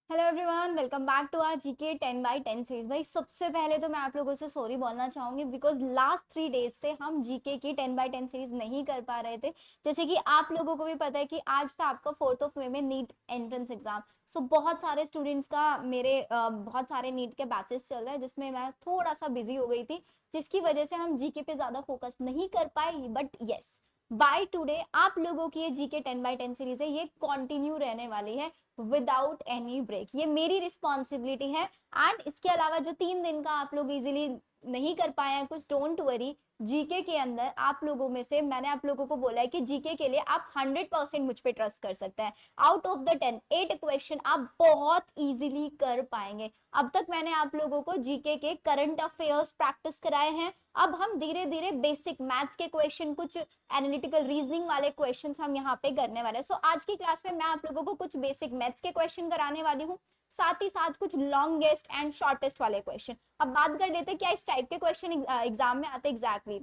Hello everyone, welcome back to our GK 10 by 10 series. भाई सबसे पहले तो मैं आप लोगों से सॉरी बोलना चाहूंगी बिकॉज लास्ट 3 डेज से हम जीके की 10 बाई 10 सीरीज नहीं कर पा रहे थे। जैसे कि आप लोगों को भी पता है कि आज था आपका 4 मई में नीट एंट्रेंस एग्जाम। सो बहुत सारे स्टूडेंट्स का मेरे बहुत सारे नीट के बैचेस चल रहे हैं जिसमें मैं थोड़ा सा बिजी हो गई थी, जिसकी वजह से हम जीके पे ज्यादा फोकस नहीं कर पाए। बट यस, बाय टुडे आप लोगों की ये जीके 10 बाई 10 सीरीज है, ये कंटिन्यू रहने वाली है विदाउट एनी ब्रेक। ये मेरी रिस्पॉन्सिबिलिटी है। एंड इसके अलावा जो 3 दिन का आप लोग इजीली नहीं कर पाए हैं कुछ, डोंट वरी। जीके के अंदर आप लोगों में से मैंने आप लोगों को बोला है कि जीके के लिए आप 100% मुझ पे ट्रस्ट कर सकते हैं। आउट ऑफ द 10 8 क्वेश्चन आप बहुत इजीली कर पाएंगे। अब तक मैंने आप लोगों को जीके के करंट अफेयर्स प्रैक्टिस कराए हैं। अब हम धीरे धीरे बेसिक मैथ्स के क्वेश्चन, कुछ एनालिटिकल रीजनिंग वाले क्वेश्चंस हम यहाँ पे करने वाले हैं। सो आज की क्लास में मैं आप लोगों को कुछ बेसिक मैथ्स के क्वेश्चन कराने वाली हूँ, साथ ही साथ कुछ लॉन्गेस्ट एंड शॉर्टेस्ट वाले क्वेश्चन। अब बात कर लेते हैं क्या इस टाइप के क्वेश्चन एग्जाम में आते एग्जैक्टली।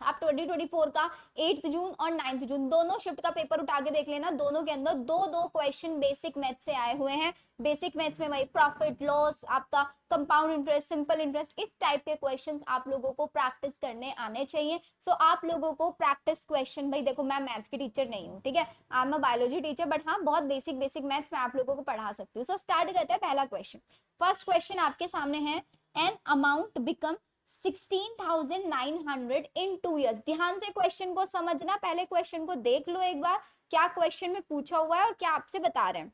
आप 2024 का 8 जून और 9 जून दोनों शिफ्ट का पेपर उठा के देख लेना। दोनों के अंदर दो दो क्वेश्चन बेसिक मैथ से आए हुए हैं। बेसिक मैथ्स में वही प्रॉफिट लॉस, आपका कंपाउंड इंटरेस्ट, सिंपल इंटरेस्ट, इस टाइप के क्वेश्चंस आप लोगों को प्रैक्टिस करने आने चाहिए। सो आप लोगों को प्रैक्टिस क्वेश्चन, भाई देखो मैं मैथ्स की टीचर नहीं हूँ, ठीक है, I am a biology teacher, but हाँ बहुत बेसिक बेसिक मैथ्स मैं आप लोगों को पढ़ा सकती हूँ। सो स्टार्ट करते हैं पहला क्वेश्चन। फर्स्ट क्वेश्चन आपके सामने है, an amount become 16,900 in 2 years। ध्यान से क्वेश्चन को समझना, पहले क्वेश्चन को देख लो एक बार, क्या क्वेश्चन में पूछा हुआ है और क्या आपसे बता रहे हैं।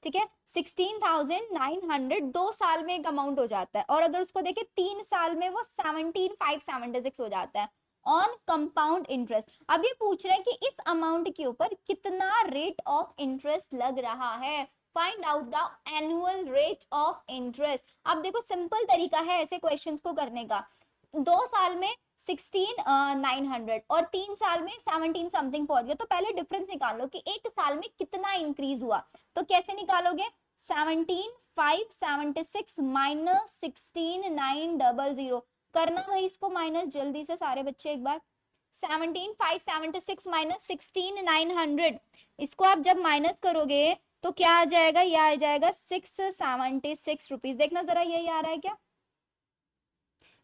ठीक है, 16,900 2 साल में एक अमाउंट हो जाता है, और अगर उसको देखें 3 साल में वो 17,576 हो जाता है ऑन कंपाउंड इंटरेस्ट। अब ये पूछ रहे हैं कि इस अमाउंट के ऊपर कितना रेट ऑफ इंटरेस्ट लग रहा है। Find out the annual rate of interest. अब देखो सिंपल तरीका है ऐसे क्वेश्चंस को करने का। 2 साल में 16,900 और 3 साल में 17 समथिंग पहुंच गया, तो पहले डिफरेंस निकाल लो कि एक साल में कितना इंक्रीज हुआ। तो कैसे निकालोगे, 17,576 माइनस 16,900 करना भाई इसको माइनस, जल्दी से सारे बच्चे एक बार। 17,576 माइनस 16,900, इसको आप जब माइनस करोगे तो क्या आ जाएगा, ये आ जाएगा 676 रुपीज। देखना जरा यही आ रहा है क्या,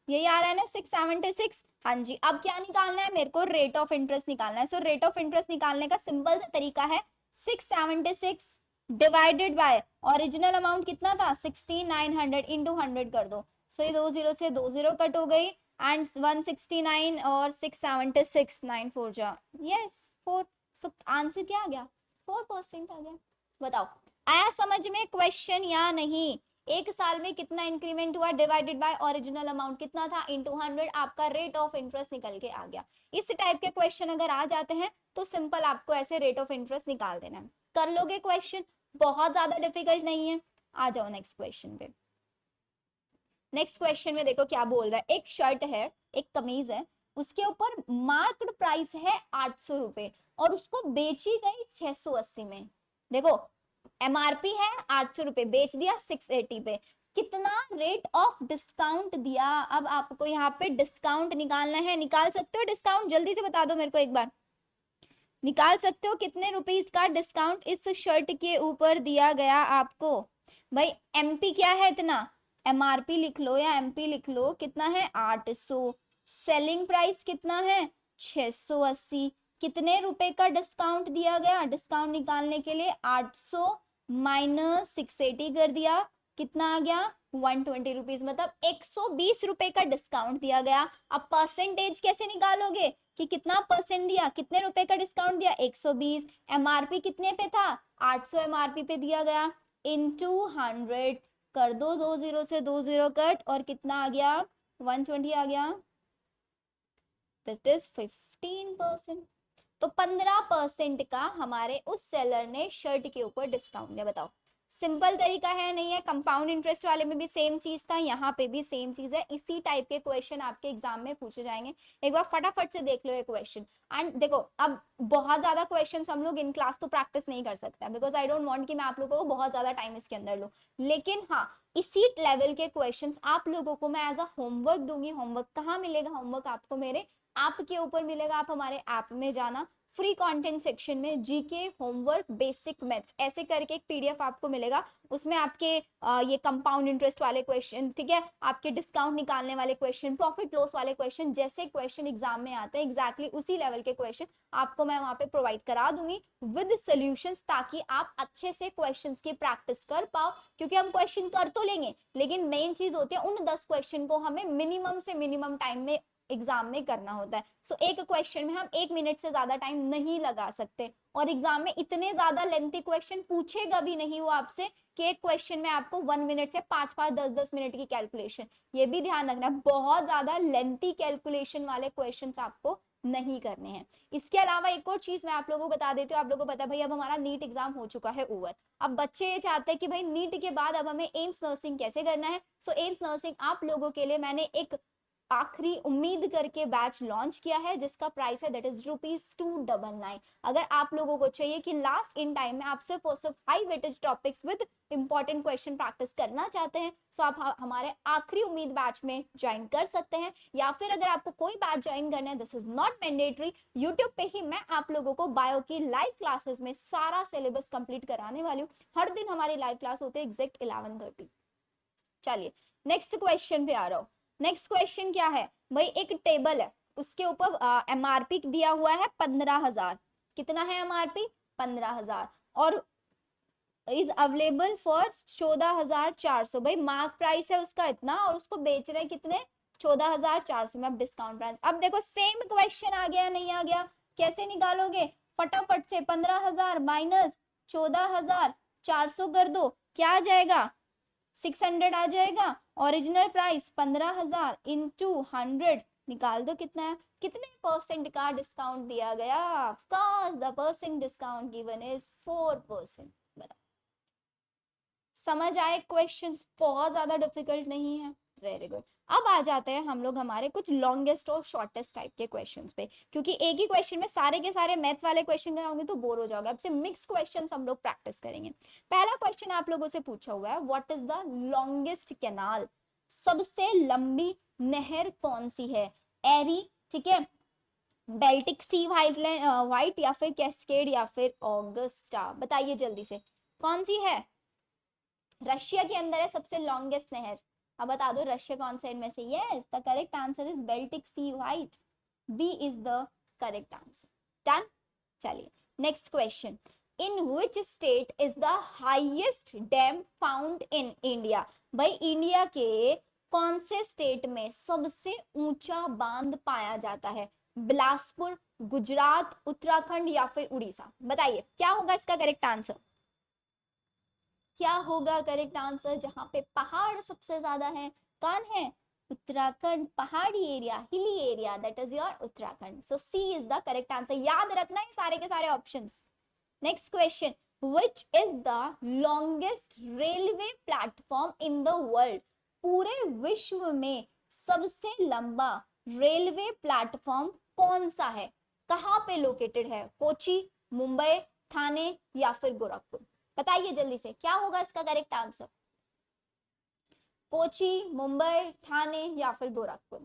यही आ रहा है ना 676। हाँ जी, अब क्या निकालना है मेरे को, रेट ऑफ इंटरेस्ट निकालना है। सो रेट ऑफ इंटरेस्ट निकालने का सिंपल सा तरीका है, 676 डिवाइडेड बाय ओरिजिनल अमाउंट कितना था 16,900 इंटू 100 कर दो। सो ये 2 जीरो से 2 जीरो कट हो गई, एंड 169 और 676 9 4 जा, यस 4। सो आंसर क्या आ गया, 4% आ गया। बताओ आया समझ में क्वेश्चन या नहीं। एक साल में कितना इंक्रीमेंट हुआ डिवाइडेड बाय ओरिजिनल अमाउंट कितना था इंटू 100, आपका रेट ऑफ इंटरेस्ट निकल के आ गया। इस टाइप के क्वेश्चन अगर आ जाते हैं तो सिंपल आपको ऐसे रेट ऑफ इंटरेस्ट निकाल देना है, कर लोगे क्वेश्चन, बहुत ज्यादा डिफिकल्ट नहीं है। आ जाओ नेक्स्ट क्वेश्चन पे। नेक्स्ट क्वेश्चन में देखो क्या बोल रहा है, एक शर्ट है, एक कमीज है, उसके ऊपर मार्क्ड प्राइस है 800 रुपए और उसको बेची गई 680 में। देखो एमआरपी है 800 रुपए, बेच दिया 680 पे, कितना रेट ऑफ डिस्काउंट दिया। अब आपको यहाँ पे डिस्काउंट निकालना है, निकाल सकते हो डिस्काउंट, जल्दी से बता दो मेरे को एक बार, निकाल सकते हो कितने रुपीस का डिस्काउंट इस शर्ट के ऊपर दिया गया आपको। भाई एमपी क्या है इतना, एमआरपी लिख लो या एमपी लिख लो, कितना है 800, सेलिंग प्राइस कितना है 680, कितने रुपए का डिस्काउंट दिया गया, डिस्काउंट निकालने के लिए 800 माइनस 680 कर दिया, कितना आ गया 120 रुपीज, मतलब 120 रुपए का डिस्काउंट दिया गया। अब परसेंटेज कैसे निकालोगे कि कितना परसेंट दिया, कितने रुपए का डिस्काउंट दिया 120, एमआरपी कितने पे था 800 एमआरपी पे दिया गया, इनटू 100 कर दो, 2 जीरो से 2 जीरो कट, और कितना आ गया 120 आ गया, दिस इज 15%। तो 15% का हमारे उस सेलर ने शर्ट के ऊपर डिस्काउंट दिया। बताओ सिंपल तरीका है नहीं है, कंपाउंड इंटरेस्ट वाले में भी सेम चीज था, यहाँ पे भी सेम चीज है। इसी टाइप के क्वेश्चन आपके एग्जाम में पूछे जाएंगे, एक बार फटाफट से देख लो ये क्वेश्चन। एंड देखो अब बहुत ज्यादा क्वेश्चन हम लोग इन क्लास तो प्रैक्टिस नहीं कर सकते बिकॉज आई डोंट वांट कि मैं आप लोगों को बहुत ज्यादा टाइम इसके अंदर लूं, लेकिन हाँ इसी लेवल के क्वेश्चंस आप लोगों को मैं एज अ होमवर्क दूंगी। होमवर्क कहाँ मिलेगा, होमवर्क आपको मेरे ऐप के ऊपर मिलेगा, आप हमारे ऐप में जाना, फ्री कंटेंट सेक्शन में जीके, होमवर्क, बेसिक मैथ्स ऐसे करके एक पीडीएफ आपको मिलेगा। उसमें आपके ये कंपाउंड इंटरेस्ट वाले क्वेश्चन, ठीक है, आपके डिस्काउंट निकालने वाले क्वेश्चन, प्रॉफिट लॉस वाले क्वेश्चन, जैसे क्वेश्चन एग्जाम में आते हैं एग्जैक्टली उसी लेवल के क्वेश्चन आपको मैं वहां पे प्रोवाइड करा दूंगी विद सॉल्यूशंस, ताकि आप अच्छे से क्वेश्चंस की प्रैक्टिस कर पाओ। क्योंकि हम क्वेश्चन कर तो लेंगे, लेकिन मेन चीज होती है उन 10 क्वेश्चन को हमें मिनिमम से मिनिमम टाइम में एग्जाम में करना होता है। सो एक क्वेश्चन में हम 1 मिनट से ज्यादा टाइम नहीं लगा सकते, और एग्जाम में इतने ज्यादा लेंथी क्वेश्चन पूछेगा भी नहीं वो आपसे कि एक क्वेश्चन में आपको 1 मिनट से 5-5, 10-10 मिनट की कैलकुलेशन, ये भी ध्यान रखना, बहुत ज्यादा लेंथी कैलकुलेशन वाले क्वेश्चन आपको नहीं करने हैं। इसके अलावा एक और चीज मैं आप लोगों को बता देती हूँ, आप लोगों को पता है भाई अब हमारा नीट एग्जाम हो चुका है ओवर। अब बच्चे ये चाहते हैं कि भाई नीट के बाद अब हमें एम्स नर्सिंग कैसे करना है। सो एम्स नर्सिंग आप लोगों के लिए मैंने एक आखिरी उम्मीद करके बैच लॉन्च किया है, जिसका प्राइस है दैट इज ₹299। अगर आप लोगों को चाहिए कि लास्ट इन टाइम में आप सिर्फ और सिर्फ high weightage topics with important question practice करना चाहते हैं, सो आप हमारे आखिरी उम्मीद बैच में ज्वाइन कर सकते हैं। या फिर अगर आपको कोई बैच ज्वाइन करना है, this is not mandatory, YouTube पे ही मैं आप लोगों को बायो की लाइव क्लासेस में सारा सिलेबस कंप्लीट कराने वाली हूँ। हर दिन हमारी लाइव क्लास होते हैं एग्जैक्ट 11:30। चलिए नेक्स्ट क्वेश्चन पे आ रहा हूँ। नेक्स्ट क्वेश्चन क्या है भाई, एक टेबल है, उसके ऊपर एमआरपी दिया हुआ है 15,000। कितना है एमआरपी? 15,000, और इज अवेलेबल फॉर 14,400। भाई मार्क प्राइस है उसका इतना, और उसको बेच रहे हैं कितने? 14,400 में। अब डिस्काउंट प्राइस, अब देखो सेम क्वेश्चन आ गया नहीं आ गया, कैसे निकालोगे? फटाफट से 15,000 माइनस 14,400 कर दो, क्या आ जाएगा? 600 आ जाएगा। ओरिजिनल प्राइस 15,000 इंटू 100 निकाल दो कितना है, कितने परसेंट का डिस्काउंट दिया गया? Of course the percent discount given is 4%। बताओ, समझ आए? क्वेश्चंस बहुत ज्यादा डिफिकल्ट नहीं है। Very good. अब आ जाते हैं हम लोग हमारे कुछ लॉन्गेस्ट और शॉर्टेस्ट टाइप के क्वेश्चंस पे, क्योंकि एक ही क्वेश्चन में सारे के सारे मैथ्स वाले क्वेश्चन कराऊंगी तो बोर हो जाओगे। अब से मिक्स क्वेश्चंस हम लोग प्रैक्टिस करेंगे। पहला क्वेश्चन आप लोगों से पूछा हुआ है, what is the longest canal? सबसे लंबी नहर कौन सी है? एरी, ठीक है, बेल्टिक सी वाइट, या फिर कैस्केड, या फिर ऑगस्टा? बताइए जल्दी से कौन सी है? रशिया के अंदर है सबसे लॉन्गेस्ट नहर। अब बता दो रशिया कौन सा इनमें से? Yes, the correct answer is Baltic sea white, B is the correct answer. Done. चलिए next question, in which state is the highest dam found in India? भाई इंडिया के कौन से स्टेट में सबसे ऊंचा बांध पाया जाता है? बिलासपुर, गुजरात, उत्तराखंड, या फिर उड़ीसा? बताइए क्या होगा इसका करेक्ट आंसर? क्या होगा करेक्ट आंसर जहां पे पहाड़ सबसे ज्यादा है? कौन है? उत्तराखंड, पहाड़ी area, hilly area, that is your Uttarakhand. So C is the correct answer. याद रखना है सारे के सारे options. Next question, which is the longest railway platform in the world? पूरे विश्व में सबसे लंबा रेलवे प्लेटफॉर्म कौन सा है? कहाँ पे लोकेटेड है? कोची, मुंबई, थाने, या फिर गोरखपुर? बताइए जल्दी से क्या होगा इसका करेक्ट आंसर? कोची, मुंबई, थाने, या फिर Gorakhpur?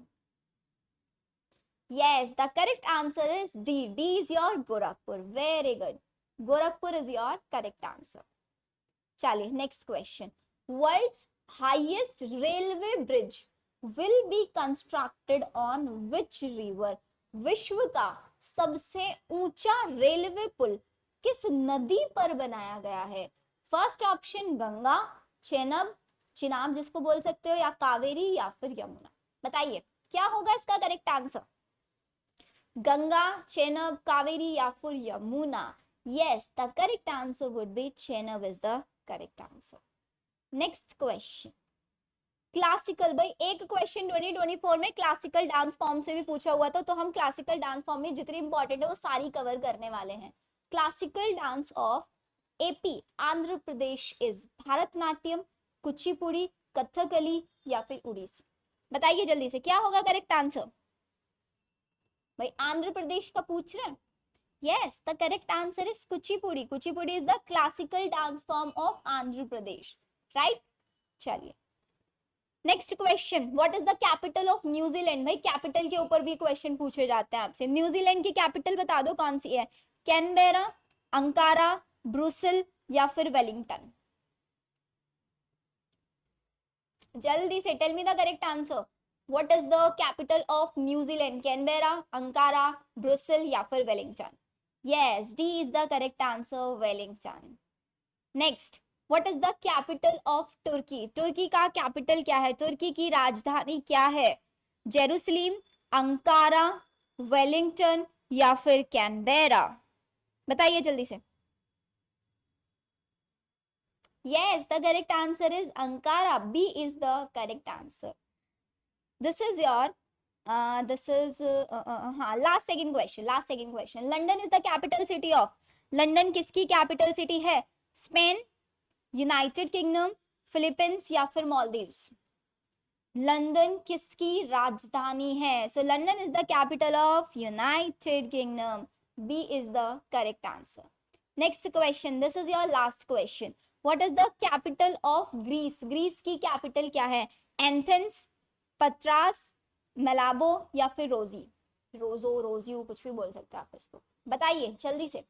Yes, the correct answer is D. D is your Gorakhpur. Very good. Gorakhpur is your correct answer. चलिए next question, world's highest railway bridge will be constructed on which river? विश्व का सबसे ऊंचा railway पुल किस नदी पर बनाया गया है? फर्स्ट ऑप्शन गंगा, चेनाब, चिनाब जिसको बोल सकते हो, या कावेरी, या फिर यमुना? बताइए क्या होगा इसका करेक्ट आंसर? गंगा, चेनाब, कावेरी, या फिर Yamuna? Yes, the correct answer would be Chenab is the correct answer. Next question. Classical, भाई एक क्वेश्चन 2024 में क्लासिकल डांस फॉर्म से भी पूछा हुआ था, तो हम क्लासिकल डांस फॉर्म में जितनी इंपॉर्टेंट है वो सारी कवर करने वाले हैं। Classical dance of AP Andhra Pradesh is Bharatanatyam, Kuchipudi, Kathakali, या फिर उड़ीसी? बताइए जल्दी से क्या होगा करेक्ट आंसर? भाई आंध्र प्रदेश का पूछ रहे हैं। Yes, the correct answer is Kuchipudi. Kuchipudi is the classical dance form of Andhra Pradesh. Right? चलिए next question, what is the capital of New Zealand? भाई कैपिटल के ऊपर भी क्वेश्चन पूछे जाते हैं आपसे। न्यूजीलैंड की कैपिटल बता दो कौन सी है? कैनबेरा, अंकारा, ब्रुसेल या फिर वेलिंगटन? जल्दी से tell me the correct answer. What is the capital of New Zealand? Canberra, Ankara, Brussels या फिर Wellington? Yes, D is the correct answer, Wellington. Next, what is the capital of तुर्की? तुर्की का capital क्या है? तुर्की की राजधानी क्या है? जेरूसलम, अंकारा, वेलिंगटन या फिर कैनबेरा? बताइए जल्दी से। Yes, the correct answer is Ankara. B is the correct answer. This is your last second question. Last second question. London is the capital city of. London किसकी capital city है? Spain, United Kingdom, Philippines या फिर Maldives? London किसकी राजधानी है? So London is the capital of United Kingdom. B is the correct answer. Next question. This is your last question. What is the capital of Greece? Greece की capital क्या है? Athens, Patras, Malabo या फिर रोजी? रोजो, रोजियो, कुछ भी बोल सकते हैं आप इसको। बताइए जल्दी से।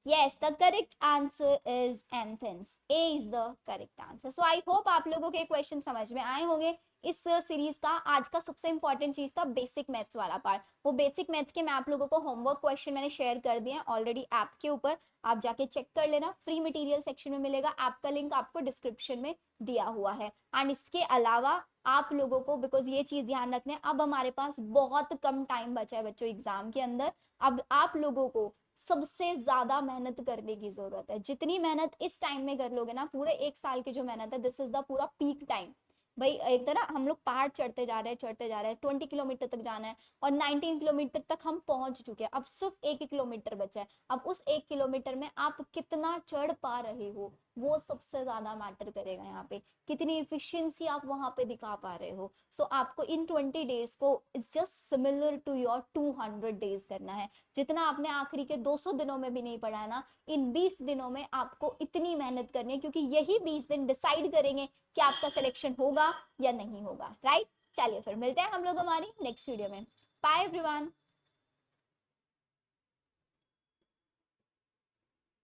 Yes, the correct answer is Athens. A is the correct answer. So I hope आप लोगों के क्वेश्चन समझ में आए होंगे। इस सीरीज का आज का सबसे इंपॉर्टेंट चीज था बेसिक मैथ्स वाला पार्ट। वो बेसिक मैथ्स के मैं आप लोगों को होमवर्क क्वेश्चन मैंने शेयर कर दिए हैं ऑलरेडी ऐप के ऊपर। आप जाके चेक कर लेना, फ्री मटेरियल सेक्शन में मिलेगा। ऐप का लिंक आपको डिस्क्रिप्शन में दिया हुआ है। एंड इसके अलावा आप लोगों को, बिकॉज ये चीज ध्यान रखना है, अब हमारे पास बहुत कम टाइम बचा है बच्चों एग्जाम के अंदर। अब आप लोगों को सबसे ज्यादा मेहनत करने की जरूरत है। जितनी मेहनत इस टाइम में कर लोगे ना, पूरे एक साल की जो मेहनत है, दिस इज द पूरा पीक टाइम। भाई एक तरह हम लोग पहाड़ चढ़ते जा रहे हैं, चढ़ते जा रहे हैं, 20 किलोमीटर तक जाना है और 19 किलोमीटर तक हम पहुंच चुके हैं। अब सिर्फ 1 किलोमीटर बचा है। अब उस 1 किलोमीटर में आप कितना चढ़ पा रहे हो, वो सबसे ज्यादा मैटर करेगा यहाँ पे। कितनी इफिशियंसी आप वहां पे दिखा पा रहे हो। सो आपको इन 20 डेज को is just similar to your 200 days करना है। जितना आपने आखिरी के 200 दिनों में भी नहीं पढ़ा है ना, इन 20 दिनों में आपको इतनी मेहनत करनी है, क्योंकि यही 20 दिन डिसाइड करेंगे कि आपका सिलेक्शन होगा या नहीं होगा। राइट? चलिए फिर मिलते हैं हम लोग हमारी नेक्स्ट वीडियो में। Bye everyone.